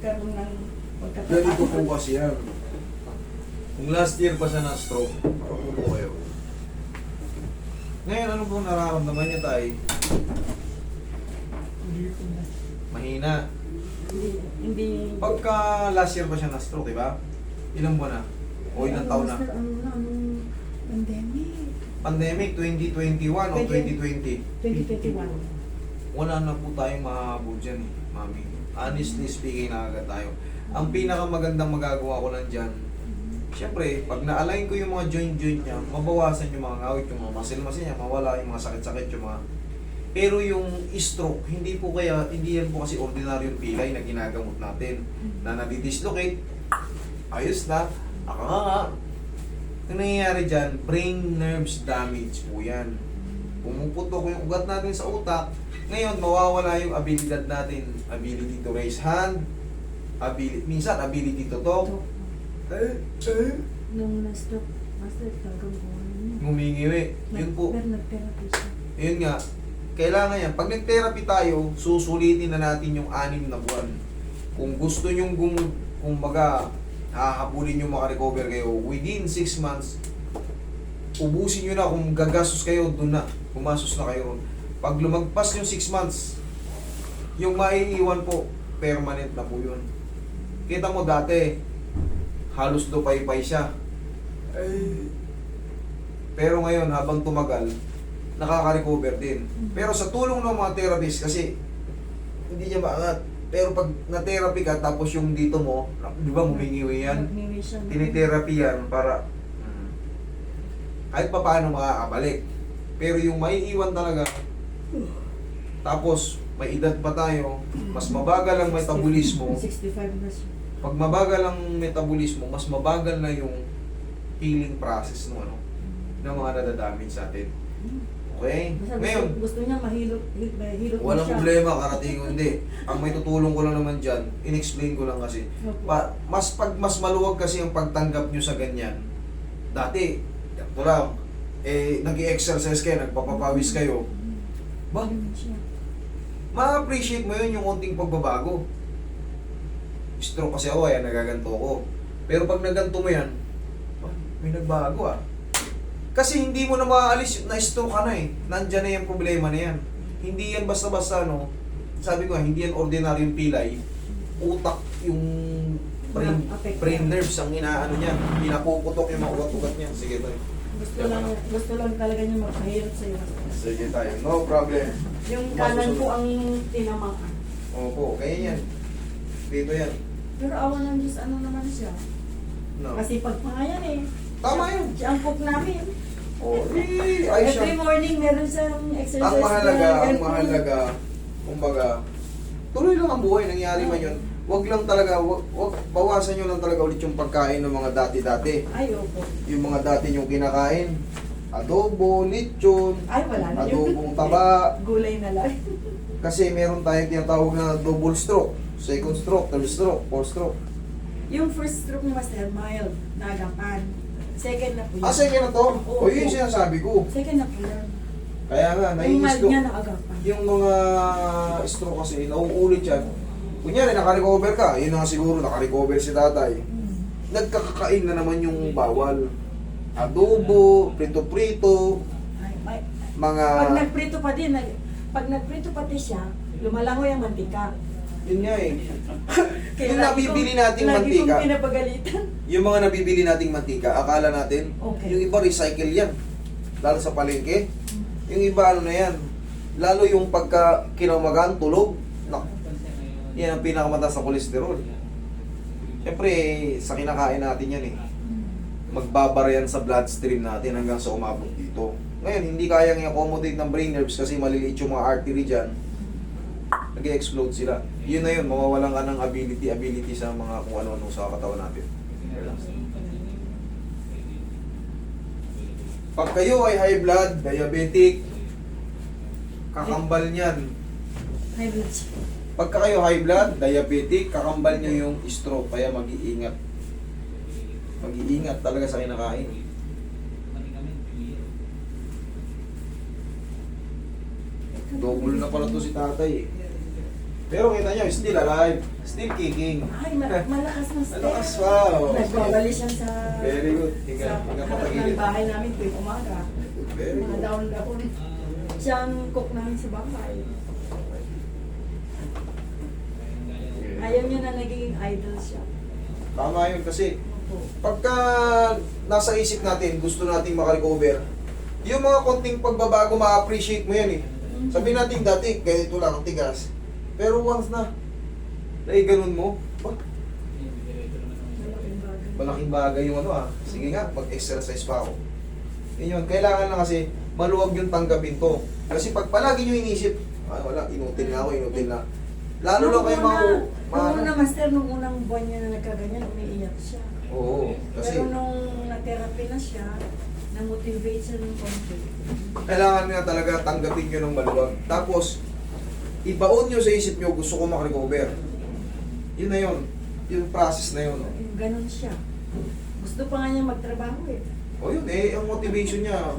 nagkaroon ng Ganito po kasi yan. Kung last year pa siya na-stroke, ako po kayo. Ngayon, ano po nararamdaman niya tayo? Mahina. Hindi. Pagka last year pa siya na-stroke, diba? Ilang buwan na? O ilang taon na? Pandemic. Pandemic, 2021 o 2020? 2021. Wala na po tayong mahabol dyan eh, mami. Honestly speaking na agad tayo. Ang pinakamagandang magagawa ko lang dyan, siyempre, pag na-align ko yung mga joint-joint niya, mabawasan yung mga ngawit, yung mga muscle-muscle niya, mawala yung mga sakit-sakit, yung mga... Pero yung stroke, hindi yan po kasi ordinaryong pilay na ginagamot natin, na nadidislocate, ayos na, nakakanga. Ang nangyayari dyan, brain nerves damage po yan. Pumuputok yung ugat natin sa utak, ngayon mawawala yung abilidad natin, ability to raise hand, minsan ability to talk, Nung na-stop, master, talagang buwan niya. ngumingiwi. Yun po, Pero nag-therapy siya. yun nga, kailangan yan. Pag nag-therapy tayo, susulitin na natin yung 6 na buwan. Kung gusto nyong kumbaga, hahabulin nyo makarecover kayo, within 6 months, ubusin nyo na kung gagastos kayo, doon na. Pumasos na kayo ron. Pag lumagpas yung 6 months, yung maiiwan po, permanent na po yun. Kita mo dati, halos lupay-pay siya. Pero ngayon, habang tumagal, nakaka-recover din. Pero sa tulong ng mga therapist, kasi hindi niya maangat. Pero pag na-therapy ka, tapos yung dito mo, di ba humingiwi yan? Nag-niwi siya. Tinitherapy yan para kahit pa paano makakabalik. Pero yung maiiwan talaga, tapos may edad pa tayo, mas mabagal ang metabolismo. 65 na siya. Pag mabagal ang metabolismo, mas mabagal na yung healing process ng mga nadadamage sa atin. Okay? Basta Ngayon, gusto niya mahilot walang siya. problema, karating ko hindi. Ang may tutulong ko lang naman dyan, in-explain ko lang kasi. Opo. Mas maluwag kasi ang pagtanggap nyo sa ganyan. Dati, ito lang, nag-i-exercise kayo, nagpapapawis kayo. Ba? Ganun siya. Ma-appreciate mo yun yung konting pagbabago. Stroke kasi ako, nagaganto ko. Pero pag naganto mo yan, may nagbago ah. Kasi hindi mo na maaalis, na-stroke ka na eh. Nandyan na yung problema na yan. Hindi yan basta-basta, no? Sabi ko, hindi yan ordinaryong pilay. Utak, yung brain nerves ang inaano niya. Pinapuputok yung mga ugat-ugat niya. Sige tayo. Gusto lang talaga niya magpahirap sa'yo. Sige tayo. No problem. Yung kanan po ang tinamaan. Opo, kaya yan. Dito yan. Pero awan ng Diyos, ano naman siya? No. Kasi pag mga yan eh. Tama yun. Siya ang cook namin. Oh, ay siya. Every morning meron siyang exercise. Ang mahalaga, kumbaga, tuloy lang ang buhay, nangyari man yun. Wag lang talaga, wag bawasan nyo lang talaga ulit yung pagkain ng mga dati-dati. Ay, opo. Yung mga dati nyo kinakain, adobo, lechon, Ay, wala na yun. adobong taba. Gulay na lang. Kasi meron tayong tinatawag na double stroke, second stroke, third stroke, fourth stroke. Yung first stroke ni Master, mild, nagapan. Second na po yun. Second na to? Oo, O yun yung sinasabi ko. Second na po yan. Kaya nga, Yung nainis mild ko. niya nakagapan. Yung mga stroke kasi, nauulit yan. Kunyari, naka-recover ka. Yun na nga siguro, naka-recover si tatay. Nagkakakain na naman yung bawal. Adobo, prito-prito, Ay, mga... pag nagprito pa din, pag nagprito pati siya, lumalangoy ang mantika. Yun nga eh. Kaya Yung lagi nabibili kong- nating lagi mantika. kong pinapagalitan. Yung mga nabibili nating mantika, akala natin, Okay. yung iba recycle yan. Lalo sa palengke. Yung iba ano na yan. Lalo yung pagka kinamagan, tulog. Yan ang pinakamataas na kolesterol. Siyempre, sa kinakain natin yan eh. Magbabara yan sa bloodstream natin hanggang sa umabot dito. Ngayon, hindi kayang i-accommodate ng brain nerves kasi maliliit yung mga artery dyan. Nag-explode sila. Yun na yun, mawawalan ka ng ability sa mga kung ano-ano sa katawan natin. Pag kayo ay high blood, diabetic, kakambal niyan. High blood siya. Pagka kayo high blood, diabetic, kakambal nyo yung stroke, kaya mag-iingat. Mag-iingat talaga sa kinakain. Double na pala to si tatay eh. Pero kita nyo, still alive. Still kicking. Ay, malakas na step. Malakas pa. Oh. Nagbabali siya sa... Very good. Higa, sa higa harap patagilid. ng bahay namin tuwing umaga. Very Mga good. daon-daon. Siya ang cook namin sa bahay. Ayaw niya na naging idol siya. Tama yun kasi Opo. pagka nasa isip natin, gusto nating makarecover, yung mga konting pagbabago, ma-appreciate mo yan eh. Sabihin natin dati, ganito lang ang tigas. Pero once na, ganun mo, oh, Malaking bagay. malaking bagay yung ano ah. Sige nga, mag-exercise pa ako. Yun yun, kailangan lang kasi maluwag yung tanggapin to. Kasi pag palagi nyo inisip, wala, inutil na ako, inutil na. Lalo lang kayo Nung una, master, nung unang buwan niya na nagkaganyan, umiiyak siya. Oo, kasi Pero nung na-therapy na siya, na-motivate siya ng konti. kailangan nga talaga tanggapin nyo ng maluwag. Tapos, ibaon nyo sa isip nyo, gusto ko makarecover. Yun na yun. Yung process na yun. Yung ganun siya. Gusto pa nga niya magtrabaho eh. O yun eh, ang motivation niya,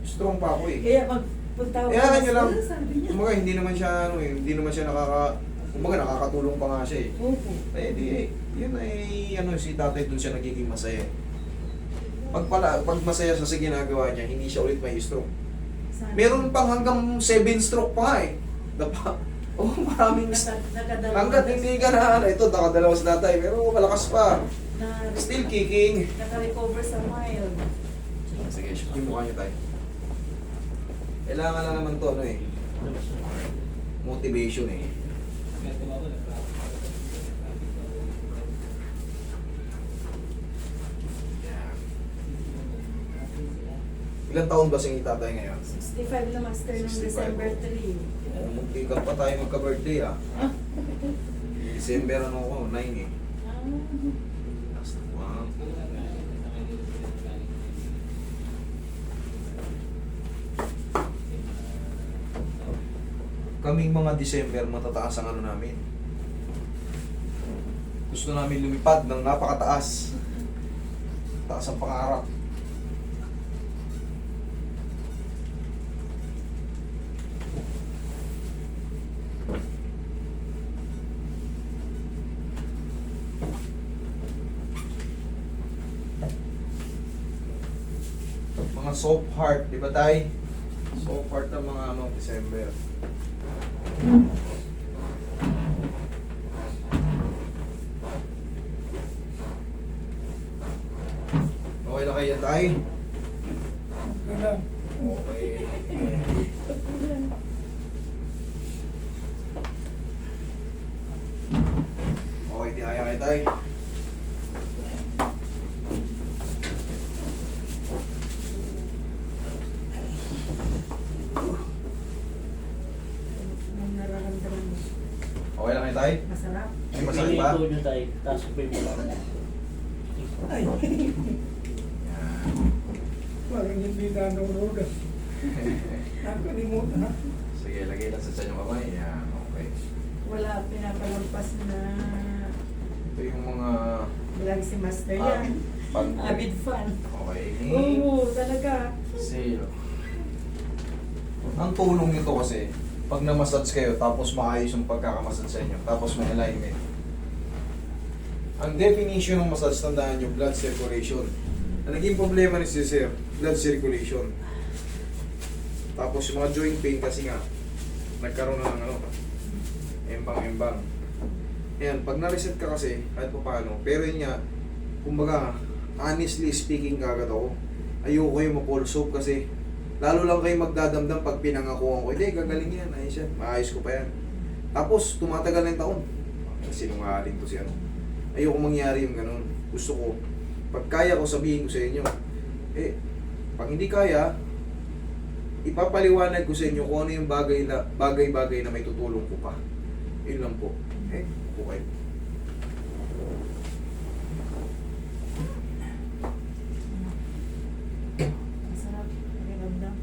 strong pa ako eh. Kaya magpunta ako Kaya nyo lang, sabi niya. kumbaga hindi naman siya, hindi naman siya kumbaga nakakatulong pa nga siya eh. Opo. Eh di, yun ay, si tatay dun siya nagiging masaya. Pag masaya siya sa ginagawa niya, hindi siya ulit may stroke. Meron pang hanggang 7 stroke pa nga eh. Dapa. Oh, maraming Nakadalawa. hanggat hindi ka na, ito, nakadalawa sa tatay, pero malakas pa. Still kicking. Naka-recover sa mild. Sige, yung mukha niyo tayo. Kailangan na naman to, motivation eh. Yan. Ilang taon ba siyang itatay ngayon? 65 na master nung 65. December 3. Magkikap pa tayo magka-birthday ah. December ano ko, 9 eh. Wow. Kaming mga December, matataas ang ano namin. Gusto namin lumipad ng napakataas. Taas ang pangarap. Mga soft heart, di ba tay? Soft heart ng mga December. Okay na kayo tay? Okay. Okay, di kaya kayo tay? Nung nararamdaman mo. Okay lang kayo tay? Masarap. May masakit ba? Pinito nyo tayo, tapos pa yung mga. Ay. Parang hindi na nanonood. Nakalimutan na. Sige, lagay lang sa tiyan yung kamay. Yan, okay. Wala pinapalampas na Ito yung mga vlog si Master yan. Avid fan. Okay. Oo, talaga. Zero. Ang tulong nito kasi, pag na-massage kayo, tapos maayos yung pagkakamassage sa inyo, tapos may alignment. Ang definition ng massage, tandaan nyo, blood circulation. Ang naging problema ni Sir, blood circulation. Tapos yung mga joint pain kasi nga, nagkaroon na ng embang-embang. Ayan, pag na-reset ka kasi, kahit pa paano, pero yun nga, kumbaga, honestly speaking kagad ako, ayoko kayo ma-fall soap kasi lalo lang kayo magdadamdam pag pinangakuhan ko, hindi, gagaling yan, ayos yan, maayos ko pa yan. Tapos, tumatagal na yung taon. Sinungaling to si ano. Ayoko mangyari yung ganun. Gusto ko, pag kaya ko, sabihin ko sa inyo. Pag hindi kaya, ipapaliwanag ko sa inyo kung ano yung bagay-bagay na may tutulong ko pa. Yun lang po. Okay. Masarap. Pakiramdam.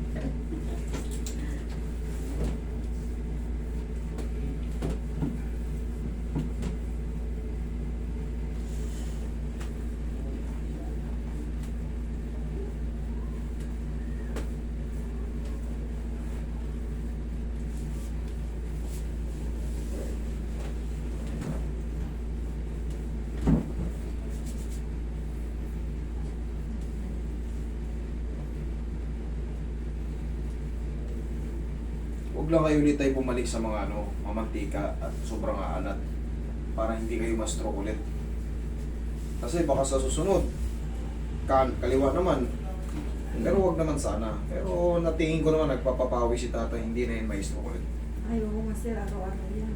Huwag lang kayo ulit tayo bumalik sa mga mamantika at sobrang aanat para hindi kayo ma-stroke ulit. Kasi baka sa susunod, kaliwa naman. Pero wag naman sana. Pero natingin ko naman nagpapapawi si tatay, hindi na yun ma-stroke ulit. Ay, oo nga sir, araw-araw yan.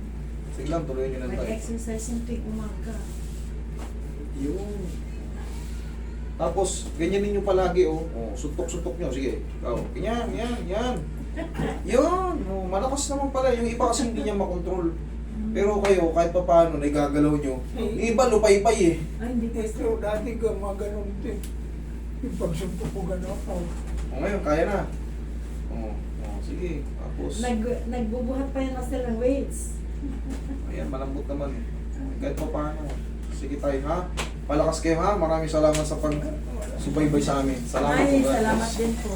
Sige lang, tuloy nyo lang tayo. Mag-exercise yung tuwing umaga. Yung... Tapos, ganyan ninyo palagi, oh. Oh, suntok-suntok nyo. Sige. Oh, ganyan, yan. Yun. Oh, malakas naman pala. Yung iba kasi hindi niya makontrol. Pero kayo, kahit pa paano, nagagalaw nyo. Yung iba, lupay-pay eh. Ay, hindi po sir. Ito, dati ka maganon din. Yung pagsuntok ko gano'n ako. O ngayon, kaya na. Oh, sige. Tapos, Nagbubuhat pa yan master ng weights. ayan, malambot naman eh. Kahit pa paano. Sige tayo, ha? Palakas kayo, ha? Maraming salamat sa pag-subaybay sa amin. Salamat Ay, po, guys. salamat din po.